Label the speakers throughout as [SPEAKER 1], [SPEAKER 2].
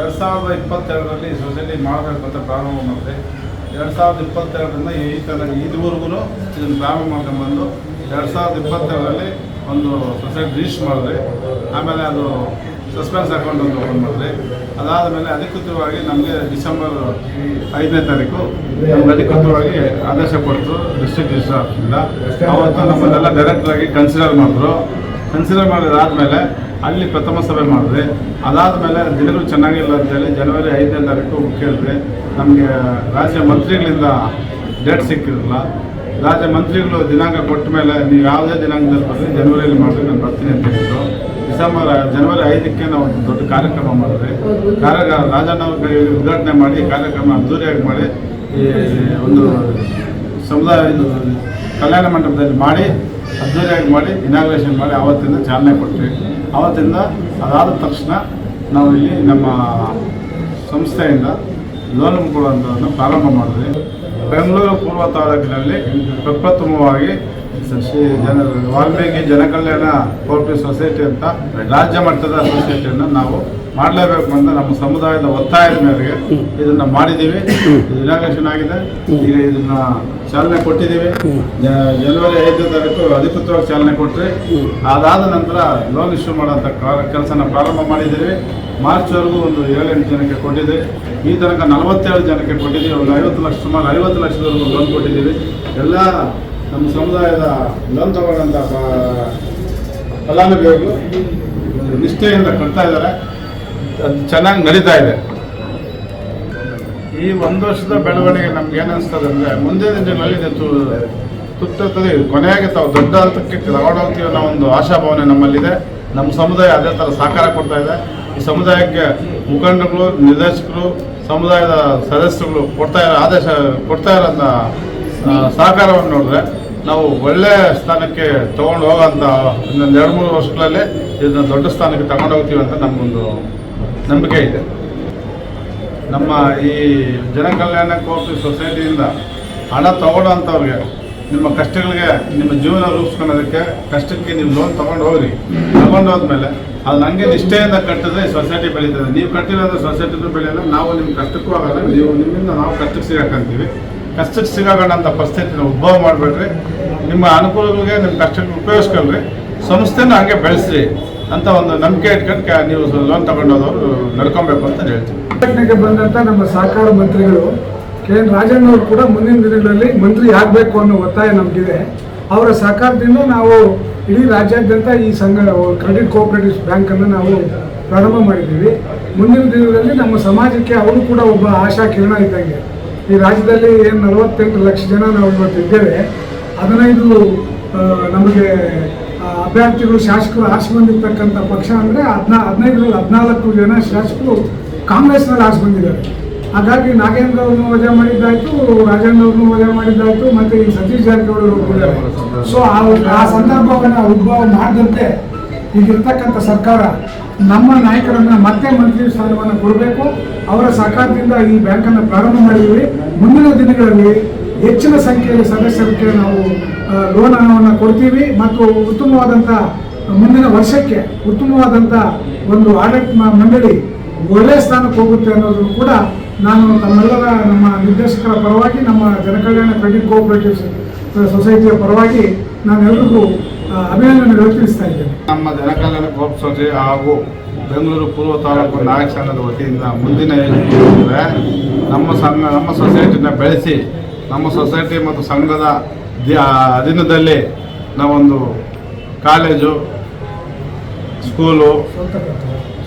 [SPEAKER 1] 2022ರಲ್ಲಿ society ಮಾಡಬೇಕು ಅಂತ ಪ್ರಾರಂಭ ಮಾಡಿದೆ. 2022ರಿಂದ ಇದುವರೆಗೂ ಇದನ್ನು ಪ್ರಾರಂಭ ಮಾಡ್ಕೊಂಡ್ಬಂದು 2022ರಲ್ಲಿ ಒಂದು ಸೊಸೈಟಿ ರಿಜಿಸ್ಟರ್ ಮಾಡಿದ್ರೆ, ಆಮೇಲೆ ಅದು ಸಸ್ಪೆನ್ಸ್ ಅಕೌಂಟ್ ಅಂತ ಓಪನ್ ಮಾಡಿದ್ರೆ, ಅದಾದ ಮೇಲೆ ಅಧಿಕೃತವಾಗಿ ನಮಗೆ ಡಿಸೆಂಬರ್ 5ನೇ ತಾರೀಕು ನಮ್ಗೆ ಅಧಿಕೃತವಾಗಿ ಆದೇಶ ಕೊಟ್ಟರು ಡಿಸ್ಟ್ರಿಕ್ಟ್ ರಿಜಿಸ್ಟ್ರಾರ್ ಆಫೀಸಿಂದ. ಅವತ್ತು ನಮ್ಮನ್ನೆಲ್ಲ ಡೈರೆಕ್ಟ್ರಾಗಿ ಕನ್ಸಿಡರ್ ಮಾಡಿದ್ರು. ಕನ್ಸಿಡರ್ ಮಾಡಿದಾದಮೇಲೆ ಅಲ್ಲಿ ಪ್ರಥಮ ಸಭೆ ಮಾಡಿದ್ವಿ. ಅದಾದಮೇಲೆ ದಿನಗಳು ಚೆನ್ನಾಗಿಲ್ಲ ಅಂತೇಳಿ ಜನವರಿ 5ನೇ ತಾರೀಕು ಕೇಳಿದ್ರೆ ನಮಗೆ ರಾಜ್ಯ ಮಂತ್ರಿಗಳಿಂದ ಡೇಟ್ ಸಿಕ್ಕಿರಲಿಲ್ಲ. ರಾಜ್ಯ ಮಂತ್ರಿಗಳು ದಿನಾಂಕ ಕೊಟ್ಟ ಮೇಲೆ ನೀವು ಯಾವುದೇ ದಿನಾಂಕದಲ್ಲಿ ಬರ್ತೀವಿ, ಜನವರಿಯಲ್ಲಿ ಮಾಡಿದ್ರೆ ನಾನು ಬರ್ತೀನಿ ಅಂತ ಹೇಳಿದ್ರು. ಜನವರಿ 5ಕ್ಕೆ ನಾವು ಒಂದು ದೊಡ್ಡ ಕಾರ್ಯಕ್ರಮ ಮಾಡಿದ್ವಿ. ರಾಜಣ್ಣ ಉದ್ಘಾಟನೆ ಮಾಡಿ ಕಾರ್ಯಕ್ರಮ ಅದ್ದೂರಿಯಾಗಿ ಮಾಡಿ ಈ ಒಂದು ಸಮುದಾಯ ಕಲ್ಯಾಣ ಮಂಟಪದಲ್ಲಿ ಮಾಡಿ ಅದ್ದೂರಿಯಾಗಿ ಮಾಡಿ ಇನಾಗ್ರೇಷನ್ ಮಾಡಿ ಆವತ್ತಿಂದ ಚಾಲನೆ ಕೊಟ್ವಿ. ಆವತ್ತಿಂದ ಅದಾದ ತಕ್ಷಣ ನಾವು ಇಲ್ಲಿ ನಮ್ಮ ಸಂಸ್ಥೆಯಿಂದ ಲೋನ್ ಕೊಡುವಂಥದ್ದನ್ನು ಪ್ರಾರಂಭ ಮಾಡಿದ್ವಿ. ಬೆಂಗಳೂರು ಪೂರ್ವ ತಾಲೂಕಿನಲ್ಲಿ ಪ್ರಪ್ರಥಮವಾಗಿ ವಾಲ್ಮೀಕಿ ಜನಕಲ್ಯಾಣ ಕೋಆಪರೇಟಿವ್ ಸೊಸೈಟಿ ಅಂತ ರಾಜ್ಯ ಮಟ್ಟದ ಸೊಸೈಟಿಯನ್ನು ನಾವು ಮಾಡಲೇಬೇಕು ಅಂತ ನಮ್ಮ ಸಮುದಾಯದ ಒತ್ತಾಯದ ಮೇರೆಗೆ ಇದನ್ನು ಮಾಡಿದ್ದೀವಿ. ಇನಾಗ್ರೇಷನ್ ಆಗಿದೆ. ಈಗ ಇದನ್ನು ಚಾಲನೆ ಕೊಟ್ಟಿದ್ದೀವಿ. ಜನವರಿ 5ನೇ ತಾರೀಕು ಅಧಿಕೃತವಾಗಿ ಚಾಲನೆ ಕೊಟ್ಟರೆ, ಅದಾದ ನಂತರ ಲೋನ್ ಇಶ್ಯೂ ಮಾಡೋಂಥ ಕೆಲಸನ ಪ್ರಾರಂಭ ಮಾಡಿದ್ದೀವಿ. ಮಾರ್ಚ್ವರೆಗೂ ಒಂದು 7-8 ಜನಕ್ಕೆ ಕೊಟ್ಟಿದ್ದೀವಿ. ಈ ತನಕ 47 ಜನಕ್ಕೆ ಕೊಟ್ಟಿದ್ದೀವಿ. ಒಂದು 50 ಲಕ್ಷ, ಸುಮಾರು 50 ಲಕ್ಷದವರೆಗೂ ಲೋನ್ ಕೊಟ್ಟಿದ್ದೀವಿ. ಎಲ್ಲ ನಮ್ಮ ಸಮುದಾಯದ ಲೋನ್ ತಗೊಂಡಂಥ ಫಲಾನುಭವಿಗಳು ನಿಷ್ಠೆಯಿಂದ ಕಟ್ತಾ ಇದ್ದಾರೆ. ಅದು ಚೆನ್ನಾಗಿ ನಡೀತಾ ಇದೆ. ಈ ಒಂದು ವರ್ಷದ ಬೆಳವಣಿಗೆ ನಮ್ಗೆ ಏನು ಅನಿಸ್ತದೆ ಅಂದರೆ, ಮುಂದಿನ ದಿನಗಳಲ್ಲಿ ತುತ್ತುತ್ತದೆ, ಕೊನೆಯಾಗಿ ತಾವು ದೊಡ್ಡ ಹಂತಕ್ಕೆ ತಗೊಂಡೋಗ್ತೀವಿ ಅನ್ನೋ ಒಂದು ಆಶಾಭಾವನೆ ನಮ್ಮಲ್ಲಿದೆ. ನಮ್ಮ ಸಮುದಾಯ ಅದೇ ಥರ ಸಹಕಾರ ಕೊಡ್ತಾ ಇದೆ. ಈ ಸಮುದಾಯಕ್ಕೆ ಮುಖಂಡರುಗಳು, ನಿರ್ದೇಶಕರು, ಸಮುದಾಯದ ಸದಸ್ಯರುಗಳು ಕೊಡ್ತಾ ಇರೋಂಥ ಸಹಕಾರವನ್ನು ನೋಡಿದ್ರೆ ನಾವು ಒಳ್ಳೆಯ ಸ್ಥಾನಕ್ಕೆ ತೊಗೊಂಡು ಹೋಗೋಂಥ ಇನ್ನೊಂದು 2-3 ವರ್ಷಗಳಲ್ಲಿ ಇದನ್ನು ದೊಡ್ಡ ಸ್ಥಾನಕ್ಕೆ ತಗೊಂಡು ಹೋಗ್ತೀವಿ ಅಂತ ನಮಗೊಂದು ನಂಬಿಕೆ ಇದೆ. ನಮ್ಮ ಈ ಜನಕಲ್ಯಾಣ ಕೋಆಪರೇಟಿವ್ ಸೊಸೈಟಿಯಿಂದ ಹಣ ತಗೊಳ್ಳೋಂಥವ್ರಿಗೆ, ನಿಮ್ಮ ಕಷ್ಟಗಳಿಗೆ, ನಿಮ್ಮ ಜೀವನ ರೂಪಿಸ್ಕೊಳ್ಳೋದಕ್ಕೆ ಕಷ್ಟಕ್ಕೆ ನೀವು ಲೋನ್ ತೊಗೊಂಡು ಹೋಗ್ರಿ. ತಗೊಂಡು ಹೋದ್ಮೇಲೆ ಅದು ನನಗೆ ನಿಷ್ಠೆಯಿಂದ ಕಟ್ಟಿದ್ರೆ ಈ ಸೊಸೈಟಿ ಬೆಳೀತದೆ. ನೀವು ಕಟ್ಟಿರೋದ್ರೆ ಸೊಸೈಟಿನೂ ಬೆಳೆಯಲ್ಲ, ನಾವು ನಿಮ್ಮ ಕಷ್ಟಕ್ಕೂ ಆಗೋಲ್ಲ, ನಿಮ್ಮಿಂದ ನಾವು ಕಷ್ಟಕ್ಕೆ ಸಿಗಾಕಂತೀವಿ. ಕಷ್ಟಕ್ಕೆ ಸಿಗಾಗೋಣ ಅಂತ ಪರಿಸ್ಥಿತಿನ ಉದ್ಭವ ಮಾಡಬೇಡ್ರಿ. ನಿಮ್ಮ ಅನುಕೂಲಗಳಿಗೆ, ನಿಮ್ಮ ಕಷ್ಟಕ್ಕೆ ಉಪಯೋಗಿಸ್ಕೊಳ್ರಿ. ಸಂಸ್ಥೆನ ಹಾಗೆ ಬೆಳೆಸ್ರಿ ಅಂತ ಒಂದು ನಂಬಿಕೆ ಇಟ್ಕೊಂಡು ನೀವು ಲೋನ್ ತಗೊಂಡೋದವರು ನಡ್ಕೊಬೇಕು ಅಂತ ಹೇಳ್ತೀವಿ.
[SPEAKER 2] ಘಟನೆಗೆ ಬಂದಂಥ ನಮ್ಮ ಸಹಕಾರ ಮಂತ್ರಿಗಳು KN ರಾಜಣ್ಣವರು ಕೂಡ ಮುಂದಿನ ದಿನಗಳಲ್ಲಿ ಮಂತ್ರಿ ಆಗಬೇಕು ಅನ್ನೋ ಒತ್ತಾಯ ನಮಗಿದೆ. ಅವರ ಸಹಕಾರದಿಂದ ನಾವು ಇಡೀ ರಾಜ್ಯಾದ್ಯಂತ ಈ ಕ್ರೆಡಿಟ್ ಕೋಆಪರೇಟಿವ್ ಬ್ಯಾಂಕನ್ನು ನಾವು ಪ್ರಾರಂಭ ಮಾಡಿದ್ದೀವಿ. ಮುಂದಿನ ದಿನಗಳಲ್ಲಿ ನಮ್ಮ ಸಮಾಜಕ್ಕೆ ಅವರು ಕೂಡ ಒಬ್ಬ ಆಶಾ ಕಿರಣ ಇದ್ದಂಗೆ. ಈ ರಾಜ್ಯದಲ್ಲಿ ಏನು 48 ಲಕ್ಷ ಜನ ನಾವು ಇವತ್ತು ಇದ್ದೇವೆ. 15 ನಮಗೆ ಅಭ್ಯರ್ಥಿಗಳು, ಶಾಸಕರು ಆರಿಸಿ ಬಂದಿರ್ತಕ್ಕಂಥ ಪಕ್ಷ ಅಂದರೆ 14 ಜನ ಶಾಸಕರು ಕಾಂಗ್ರೆಸ್ನಲ್ಲಿ ಆರಿಸಿ ಬಂದಿದ್ದಾರೆ. ಹಾಗಾಗಿ ನಾಗೇಂದ್ರ ಅವ್ರನ್ನೂ ವಜಾ ಮಾಡಿದ್ದಾಯಿತು, ರಾಜಣ್ಣ ಅವ್ರನ್ನೂ ವಜಾ ಮಾಡಿದ್ದಾಯಿತು, ಮತ್ತು ಈ ಸತೀಶ್ ಜಾರಕಿಹೊಳಿ ಅವರು. ಸೊ ಆ ಸಂದರ್ಭವನ್ನು ಉದ್ಭವ ಮಾಡದಂತೆ ಈಗಿರ್ತಕ್ಕಂಥ ಸರ್ಕಾರ ನಮ್ಮ ನಾಯಕರನ್ನು ಮತ್ತೆ ಮಂತ್ರಿ ಸ್ಥಾನವನ್ನು ಕೊಡಬೇಕು. ಅವರ ಸಹಕಾರದಿಂದ ಈ ಬ್ಯಾಂಕನ್ನು ಪ್ರಾರಂಭ ಮಾಡಿದ್ದೀವಿ. ಮುಂದಿನ ದಿನಗಳಲ್ಲಿ ಹೆಚ್ಚಿನ ಸಂಖ್ಯೆಯಲ್ಲಿ ಸದಸ್ಯರಿಗೆ ನಾವು ಲೋನ್ ಹಣವನ್ನು ಕೊಡ್ತೀವಿ ಮತ್ತು ಉತ್ತಮವಾದಂಥ ಮುಂದಿನ ವರ್ಷಕ್ಕೆ ಉತ್ತಮವಾದಂಥ ಒಂದು ಆಡಳಿತ ಮಂಡಳಿ ಒಳ್ಳೆಯ ಸ್ಥಾನಕ್ಕೆ ಹೋಗುತ್ತೆ ಅನ್ನೋದನ್ನು ಕೂಡ ನಾನು ನಮ್ಮ ನಿರ್ದೇಶಕರ ಪರವಾಗಿ, ನಮ್ಮ ಜನಕಲ್ಯಾಣ ಕ್ರೆಡಿಟ್ ಕೋಆಪರೇಟಿವ್ ಸೊಸೈಟಿಯ ಪರವಾಗಿ ನಾನೆಲ್ಲರಿಗೂ ಅಭಿನಂದನೆಗಳು ತಿಳಿಸ್ತಾ ಇದ್ದೇನೆ.
[SPEAKER 1] ನಮ್ಮ ಜನಕಲ್ಯಾಣ ಕೋಆಪರೇಟಿವ್ ಸೊಸೈಟಿ ಹಾಗೂ ಬೆಂಗಳೂರು ಪೂರ್ವ ತಾಲೂಕು ನಾಯಕ ಸಂಘದ ವತಿಯಿಂದ ಮುಂದಿನ ಯೋಜನೆ ನಮ್ಮ ಸೊಸೈಟಿನ ಬೆಳೆಸಿ, ನಮ್ಮ ಸೊಸೈಟಿ ಮತ್ತು ಸಂಘದ ಅಧೀನದಲ್ಲಿ ನಾವೊಂದು ಕಾಲೇಜು, ಸ್ಕೂಲು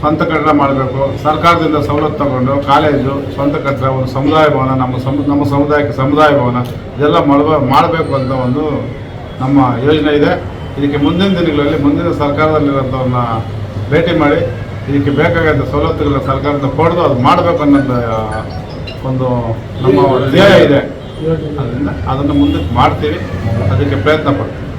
[SPEAKER 1] ಸ್ವಂತ ಕಟ್ಟಡ ಮಾಡಬೇಕು. ಸರ್ಕಾರದಿಂದ ಸವಲತ್ತು ತಗೊಂಡು ಕಾಲೇಜು, ಸ್ವಂತ ಕಟ್ಟಡ, ಒಂದು ಸಮುದಾಯ ಭವನ, ನಮ್ಮ ಸಮುದಾಯಕ್ಕೆ ಸಮುದಾಯ ಭವನ ಇದೆಲ್ಲ ಮಾಡಬೇಕು ಅಂತ ಒಂದು ನಮ್ಮ ಯೋಜನೆ ಇದೆ. ಇದಕ್ಕೆ ಮುಂದಿನ ದಿನಗಳಲ್ಲಿ ಮುಂದಿನ ಸರ್ಕಾರದಲ್ಲಿರೋಂಥವ್ರನ್ನ ಭೇಟಿ ಮಾಡಿ ಇದಕ್ಕೆ ಬೇಕಾದಂಥ ಸವಲತ್ತುಗಳನ್ನ ಸರ್ಕಾರದಿಂದ ಕೊಡೋದು ಅದು ಮಾಡಬೇಕು ಅನ್ನೋದು ಒಂದು ನಮ್ಮ ಧ್ಯೇಯ ಇದೆ. ಅದರಿಂದ ಅದನ್ನು ಮುಂದಕ್ಕೆ ಮಾಡ್ತೀವಿ, ಅದಕ್ಕೆ ಪ್ರಯತ್ನ ಪಡ್ತೀವಿ.